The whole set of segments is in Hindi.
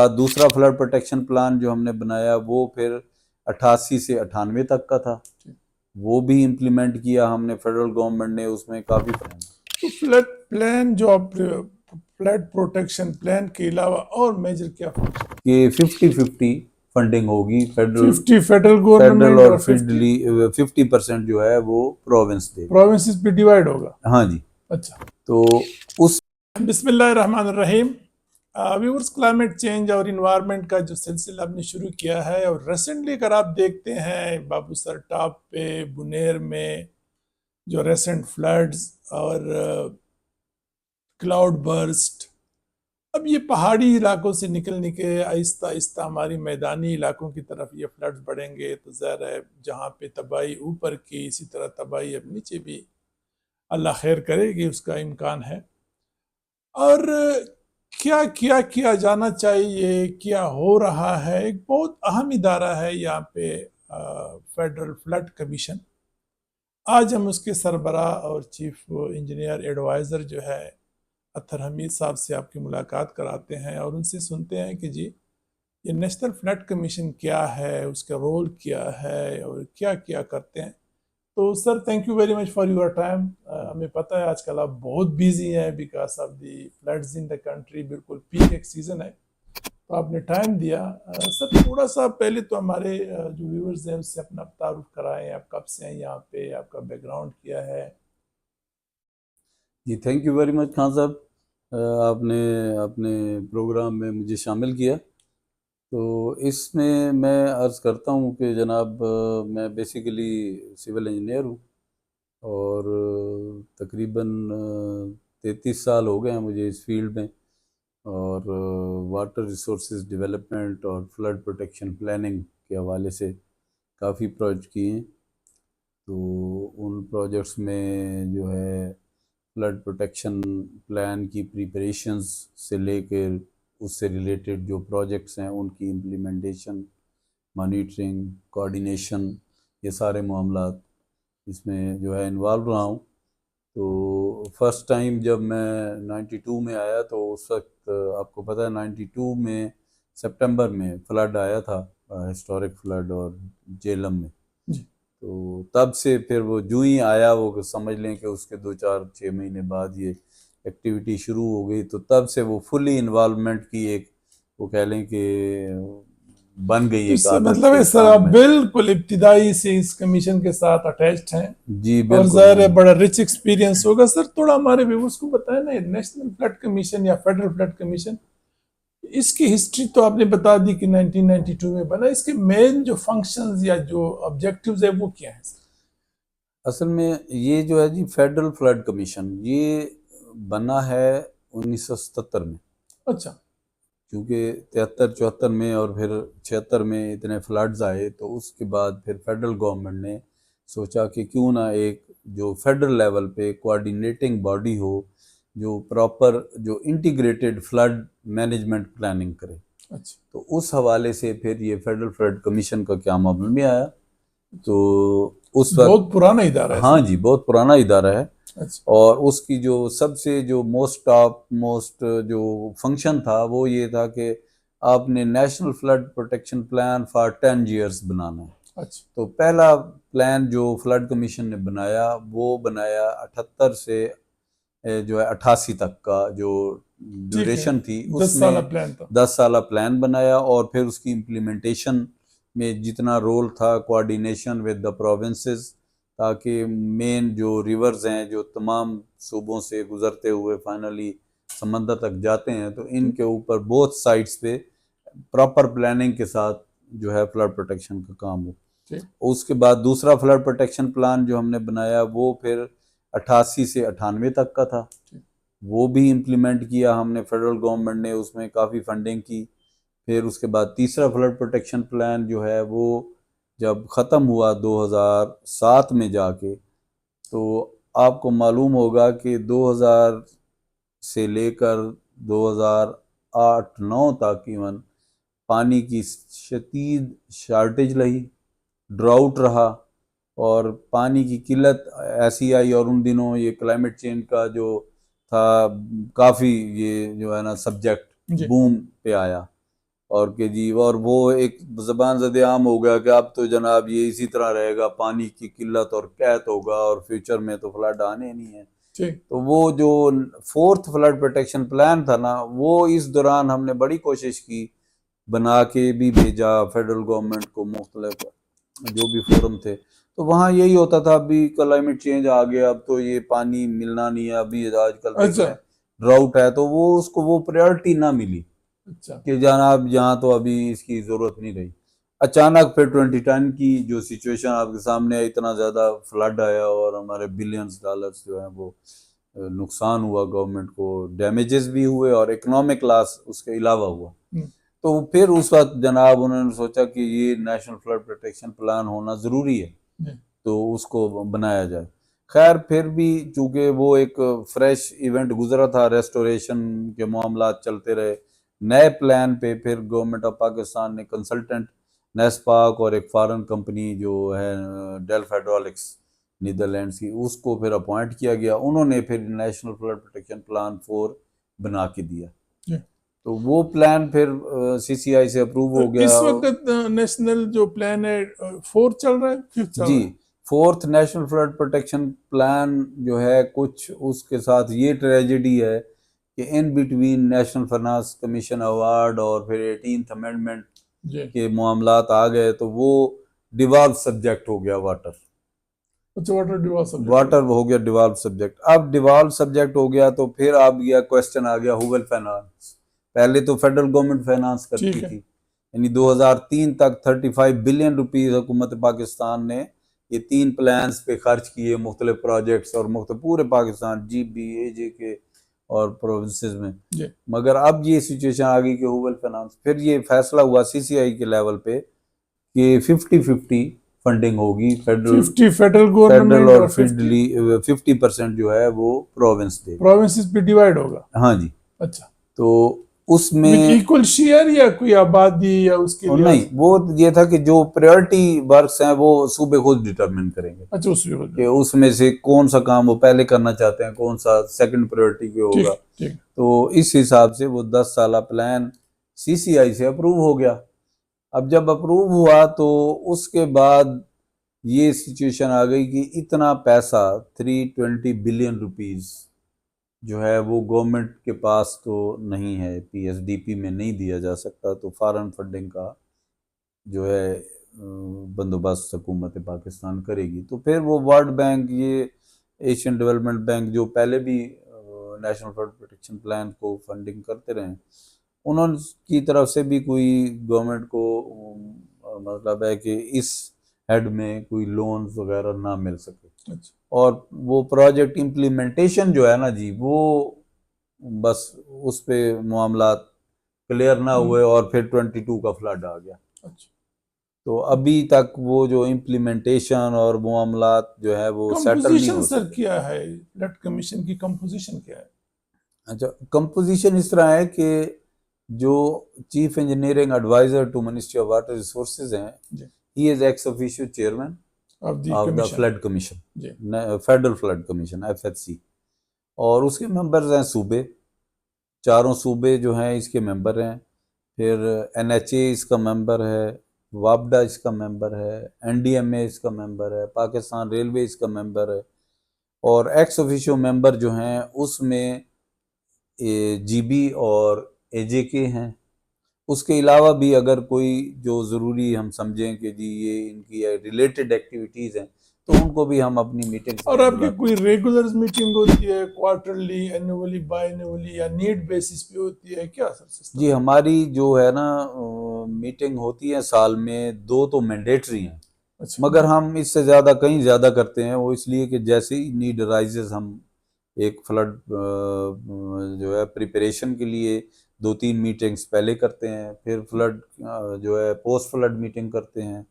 दूसरा फ्लड प्रोटेक्शन प्लान जो हमने बनाया वो फिर 88 से 98 तक का था, वो भी इम्प्लीमेंट किया हमने, फेडरल गवर्नमेंट ने उसमें काफ़ी। तो फ्लड प्लान जो आप फ्लड प्रोटेक्शन प्लान के अलावा और मेजर क्या फंक्शन? कि 50-50 फंडिंग होगी, 50 फेडरल फेडरल गवर्नमेंट और और 50 50% जो है वो प्रोविंस दे, प्रोविंसेस पे डिवाइड होगा। हाँ जी। अच्छा, तो उस बिस्मिल्लाहिर्रहमानिर्रहीम। व्यूअर्स, क्लाइमेट चेंज और इन्वायरमेंट का जो सिलसिला आपने शुरू किया है, और रिसेंटली अगर आप देखते हैं बाबू सर टॉप पे बुनेर में जो रेसेंट फ्लड्स और क्लाउड बर्स्ट, अब ये पहाड़ी इलाकों से निकल के आहिस्ता आहिस्ता हमारी मैदानी इलाकों की तरफ ये फ्लड्स बढ़ेंगे, तो ज़ाहिर है जहाँ पे तबाही ऊपर की, इसी तरह तबाही अब नीचे भी अल्लाह खैर करेगी, उसका इम्कान है। और क्या क्या किया जाना चाहिए, क्या हो रहा है? एक बहुत अहम इदारा है यहाँ पे फेडरल फ्लड कमीशन। आज हम उसके सरबरा और चीफ इंजीनियर एडवाइज़र जो है अत्तर हमीद साहब से आपकी मुलाकात कराते हैं और उनसे सुनते हैं कि जी ये नेशनल फ्लड कमीशन क्या है, उसका रोल क्या है और क्या क्या करते हैं। तो sir, thank you very much for your time. हमें पता है आजकल आप बहुत बिजी हैं because of the floods in the country, बिल्कुल पीक एक सीजन है, तो आपने टाइम दिया। सर, थोड़ा सा पहले तो हमारे जो व्यूअर्स हैं उससे अपना तारुफ कराएं, आप कब से हैं यहाँ पे, आपका बैकग्राउंड क्या है? जी, thank you very much Khan साहब, आपने अपने प्रोग्राम में मुझे शामिल किया। तो इसमें मैं अर्ज़ करता हूँ कि जनाब, मैं बेसिकली सिविल इंजीनियर हूँ और तकरीबन 33 साल हो गए हैं मुझे इस फील्ड में, और वाटर रिसोर्सेज डेवलपमेंट और फ्लड प्रोटेक्शन प्लानिंग के हवाले से काफ़ी प्रोजेक्ट किए हैं। तो उन प्रोजेक्ट्स में जो है फ्लड प्रोटेक्शन प्लान की प्रिपरेशंस से लेकर उससे रिलेटेड जो प्रोजेक्ट्स हैं उनकी इम्प्लीमेंटेशन, मॉनिटरिंग, कोऑर्डिनेशन, ये सारे मामलात इसमें जो है इन्वॉल्व रहा हूँ। तो फर्स्ट टाइम जब मैं 92 में आया तो उस वक्त आपको पता है 92 में सितंबर में फ्लड आया था, हिस्टोरिक फ्लड और जेलम में। जी, तो तब से फिर वो जो ही आया वो समझ लें कि उसके 2-4-6 महीने बाद ये एक्टिविटी शुरू हो गई, तो तब से वो फुली इन्वॉल्वमेंट की एक, वो कह लें कि बन गई एक इससे आदत मतलब के है सर, आप काम में। बिल्कुल इब्तिदाई से इस कमीशन के साथ अटैच्ड हैं जी और बिल्कुल जाहिर है बिल्कुल। बड़ा रिच एक्सपीरियंस होगा। सर, थोड़ा हमारे व्यूअर्स को बताएं ना, नेशनल फ्लड कमीशन या फेडरल फ्लड कमीशन, इसकी हिस्ट्री तो आपने बता दी कि 1992 में बना, इसके मेन जो फंक्शंस या जो ऑब्जेक्टिव्स है वो क्या है? असल में ये जो है जी फेडरल फ्लड कमीशन ये बना है 1977 में, अच्छा, क्योंकि 73-74 में और फिर 76 में इतने फ्लड्स आए, तो उसके बाद फिर फेडरल गवर्नमेंट ने सोचा कि क्यों ना एक जो फेडरल लेवल पे कोऑर्डिनेटिंग बॉडी हो जो प्रॉपर जो इंटीग्रेटेड फ्लड मैनेजमेंट प्लानिंग करे। अच्छा, तो उस हवाले से फिर ये फेडरल फ्लड कमीशन का क्या अमल में आया। तो उस वक्त, बहुत पुराना इदारा है हाँ सर। जी, बहुत पुराना इदारा है। अच्छा, और उसकी जो सबसे जो मोस्ट टॉप मोस्ट जो फंक्शन था वो ये था कि आपने national flood protection plan for 10 years बनाना है। अच्छा, तो पहला प्लान जो फ्लड कमीशन ने बनाया वो बनाया 78 से जो है 88 तक का जो ठीक है, ड्यूरेशन थी 10 साल उसमें प्लान था। 10 साल प्लान बनाया, और फिर उसकी इम्प्लीमेंटेशन में जितना रोल था कोऑर्डिनेशन विद द प्रोविंसेस, ताकि मेन जो रिवर्स हैं जो तमाम सूबों से गुजरते हुए फाइनली समंदर तक जाते हैं, तो इनके ऊपर बोथ साइड्स पे प्रॉपर प्लानिंग के साथ जो है फ्लड प्रोटेक्शन का काम हो। ठीक, उसके बाद दूसरा फ्लड प्रोटेक्शन प्लान जो हमने बनाया वो फिर 88 से 98 तक का था, ठीक, वो भी इम्प्लीमेंट किया हमने, फेडरल गवर्नमेंट ने उसमें काफ़ी फंडिंग की। फिर उसके बाद तीसरा फ्लड प्रोटेक्शन प्लान जो है वो जब ख़त्म हुआ 2007 में जाके, तो आपको मालूम होगा कि 2000 से लेकर 2008-9 तक इवन पानी की शदीद शार्टेज रही, ड्राउट रहा, और पानी की किल्लत ऐसी आई, और उन दिनों ये क्लाइमेट चेंज का जो था काफ़ी, ये जो है ना सब्जेक्ट जी, बूम पे आया। और कि जी, और वो एक ज़बान ज़द-ए-आम हो गया कि अब तो जनाब ये इसी तरह रहेगा, पानी की किल्लत और कैत होगा और फ्यूचर में तो फ्लड आने नहीं है। ठीक। तो वो जो 4th फ्लड प्रोटेक्शन प्लान था ना, वो इस दौरान हमने बड़ी कोशिश की, बना के भी भेजा फेडरल गवर्नमेंट को, मुख्तलिफ जो भी फोरम थे। तो वहाँ यही होता था, अभी क्लाइमेट चेंज आ गया, अब तो ये पानी मिलना नहीं है, अभी आजकल देख अच्छा। रहे हैं ड्राउट है, तो वो उसको वो प्रायोरिटी ना मिली अच्छा। कि जनाब यहाँ तो अभी इसकी ज़रूरत नहीं रही। अचानक फिर 2010 की जो सिचुएशन आपके सामने है, इतना ज़्यादा फ्लड आया और हमारे बिलियंस डॉलर्स जो हैं वो नुकसान हुआ, गवर्नमेंट को डैमेजेस भी हुए और इकोनॉमिक लॉस उसके अलावा हुआ। तो फिर उस वक्त जनाब उन्होंने सोचा कि ये नेशनल फ्लड प्रोटेक्शन प्लान होना ज़रूरी है, तो उसको बनाया जाए। खैर फिर भी चूँकि वो एक फ्रेश इवेंट गुजरा था, रेस्टोरेशन के मामलात चलते रहे, नए प्लान पे फिर गवर्नमेंट ऑफ पाकिस्तान ने कंसल्टेंट नेस्पाक और एक फॉरेन कंपनी जो है डेल्फ हाइड्रोलिक्स नीदरलैंड्स की, उसको फिर अपॉइंट किया गया। उन्होंने फिर नेशनल फ्लड प्रोटेक्शन प्लान 4 बना के दिया। तो वो प्लान फिर सीसीआई से अप्रूव हो गया। इस वक्त नेशनल जो प्लान है 4 चल रहा है, 5th चल जी, रहा है? 4th national flood protection plan जो है, कुछ उसके साथ ये ट्रेजेडी है कि in between national finance commission award और फिर 18th अमेंडमेंट के मामलात आ गए, तो वो डिवॉल्व सब्जेक्ट हो गया वाटर। अच्छा, वाटर हो गया डिवॉल्व सब्जेक्ट। अब डिवॉल्व सब्जेक्ट हो गया तो फिर आ गया क्वेश्चन, आ गया हुबल फाइनेंस। पहले तो फेडरल गवर्नमेंट फाइनेंस करती थी, यानी 2003 तक 35 बिलियन रुपीस हुकूमत पाकिस्तान ने ये 3 प्लान्स पे खर्च किए, मुख्तलिफ प्रोजेक्ट्स और पूरे पाकिस्तान, GB, AJK और प्रोविंसेस में। मगर अब ये सिचुएशन आ गई कि हुबल फाइनेंस, फिर ये फैसला हुआ CCI के लेवल पे कि 50-50 फंडिंग होगी, 50 फेडरल गवर्नमेंट और और 50 50% जो है वो प्रोविंस दे, प्रोविंसेस पे डिवाइड होगा। हाँ जी। अच्छा, तो विद उसमें इक्वल शेयर या कोई आबादी या उसके लिए? नहीं, वो ये था कि जो प्रायोरिटी वर्क्स हैं वो सूबे खुद डिटरमिन करेंगे। अच्छा, कि उसमें से कौन सा काम वो पहले करना चाहते हैं, कौन सा सेकंड प्रायोरिटी पे होगा। ठीक। तो इस हिसाब से वो 10 साल प्लान CCI से अप्रूव हो गया। अब जब अप्रूव हुआ तो उसके बाद ये सिचुएशन आ गई कि इतना पैसा 320 बिलियन रुपीस जो है वो गवर्नमेंट के पास तो नहीं है, PSDP में नहीं दिया जा सकता, तो फॉरेन फंडिंग का जो है बंदोबस्त हुकूमत पाकिस्तान करेगी। तो फिर वो वर्ल्ड बैंक, ये एशियन डेवलपमेंट बैंक जो पहले भी नेशनल फ्लड प्रोटेक्शन प्लान को फंडिंग करते रहे, उन्होंने की तरफ से भी कोई गवर्नमेंट को मतलब है कि इस हेड में कोई लोन्स वगैरह ना मिल सके। और वो प्रोजेक्ट इम्प्लीमेंटेशन जो है ना जी, वो बस उस पे मामलात क्लियर ना हुए और फिर 22 का फ्लड आ गया। तो अभी तक वो जो इम्प्लीमेंटेशन और मामलात जो है वो सेटल नहीं हो सर क्या है फ्लड कमीशन की कंपोजिशन क्या है? अच्छा, कंपोजिशन इस तरह है कि जो chief engineering adviser to ministry of water resources हैं, he is ex officio chairman of the flood commission, federal flood commission FFC। और उसके मेंबर्स हैं सूबे, चारों सूबे जो हैं इसके मेंबर हैं। फिर NHA इसका मेंबर है, वापडा इसका मेंबर है, NDMA इसका मेंबर है, पाकिस्तान रेलवे इसका मेंबर है। और एक्स ऑफिशियो मेंबर जो हैं उसमें GB और AJK हैं। उसके अलावा भी अगर कोई जो ज़रूरी हम समझें कि जी ये इनकी रिलेटेड एक्टिविटीज़ हैं, तो उनको भी हम अपनी मीटिंग्स में और आपकी बुलाते कोई रेगुलर मीटिंग होती है, क्वार्टरली, एनुअली, बायएनुअली या नीड बेसिस पे होती है क्या सर सिस्टम? जी, हमारी जो है ना मीटिंग होती है साल में 2 तो मैंडेटरी हैं। अच्छा। मगर हम इससे ज़्यादा कहीं ज़्यादा करते हैं, वो इसलिए कि जैसे ही नीड अराइजेज हम एक फ्लड जो है प्रिपरेशन के लिए 2-3 मीटिंग्स पहले करते हैं, फिर फ्लड जो है पोस्ट फ्लड मीटिंग करते हैं।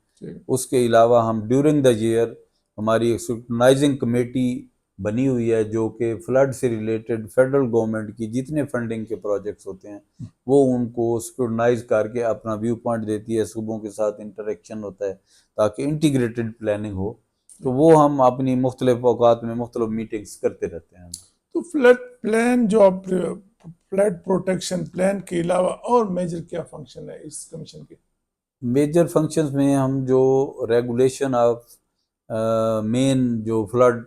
उसके अलावा हम ड्यूरिंग द ईयर हमारी एक स्क्रूटनाइजिंग कमेटी बनी हुई है जो कि फ्लड से रिलेटेड फेडरल गवर्नमेंट की जितने फंडिंग के प्रोजेक्ट्स होते हैं वो उनको स्क्रूटनाइज करके अपना व्यू पॉइंट देती है, सूबों के साथ इंटरेक्शन होता है ताकि इंटीग्रेटेड प्लानिंग हो। तो वो हम अपनी मुख्तलिफ औकात में मुख्तलिफ मीटिंग्स करते रहते हैं। तो फ्लड प्लान जो आप फ्लड प्रोटेक्शन प्लान के अलावा और मेजर क्या फंक्शन है इस कमीशन के? मेजर फंक्शंस में हम जो रेगुलेशन ऑफ मेन जो फ्लड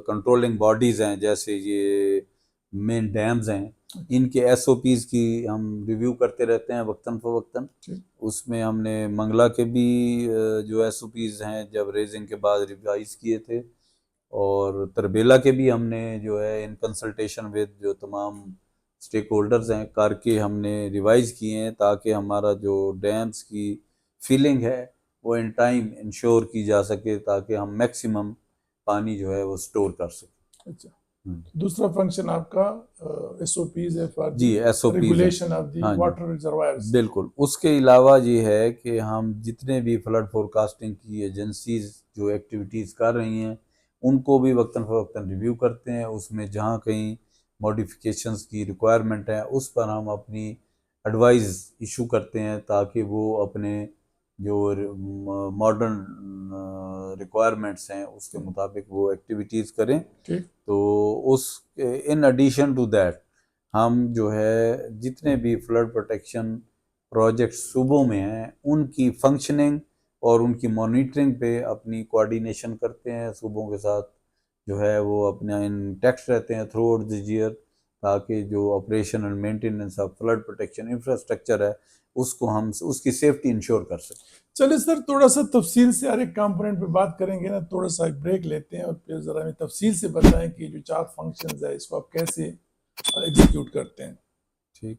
कंट्रोलिंग बॉडीज़ हैं, जैसे ये मेन डैम्स हैं, इनके एसओपीज़ की हम रिव्यू करते रहते हैं वक्तन फ़वक्तन। उसमें हमने मंगला के भी जो एसओपीज़ हैं जब रेजिंग के बाद रिवाइज़ किए थे, और तरबेला के भी हमने जो है इन कंसल्टेशन विद जो तमाम स्टेक होल्डर्स हैं करके हमने रिवाइज किए हैं, ताकि हमारा जो डैम्स की फीलिंग है वो इन टाइम इंश्योर की जा सके, ताकि हम मैक्सिमम पानी जो है वो स्टोर कर सकें। अच्छा, दूसरा फंक्शन आपका एसओपीज है फॉर जी, एसओपीज रेगुलेशन ऑफ द हाँ वाटर रिजर्वायर्स। बिल्कुल। उसके अलावा ये है कि हम जितने भी फ्लड फोरकास्टिंग की एजेंसीज जो एक्टिविटीज़ कर रही हैं उनको भी वक्तन फ़वक्तन रिव्यू करते हैं। उसमें जहाँ कहीं मॉडिफिकेशंस की रिक्वायरमेंट है उस पर हम अपनी एडवाइस इशू करते हैं, ताकि वो अपने जो मॉडर्न रिक्वायरमेंट्स हैं उसके मुताबिक वो एक्टिविटीज़ करें। तो उस इन एडिशन टू दैट हम जो है जितने भी फ्लड प्रोटेक्शन प्रोजेक्ट सूबों में हैं उनकी फंक्शनिंग और उनकी मॉनिटरिंग पे अपनी कोऑर्डिनेशन करते हैं सूबों के साथ, जो है वो अपने इन टेक्स्ट रहते हैं थ्रू आउट द ईयर, ताकि जो operation and maintenance of flood protection infrastructure है उसको हम उसकी सेफ्टी इंश्योर कर सकें। चलिए सर, थोड़ा सा तफसील से हर एक कंपोनेंट पे बात करेंगे ना, थोड़ा सा एक ब्रेक लेते हैं और फिर ज़रा हमें तफसील से बताएं कि जो 4 फंक्शंस है इसको आप कैसे एग्जीक्यूट करते हैं। ठीक।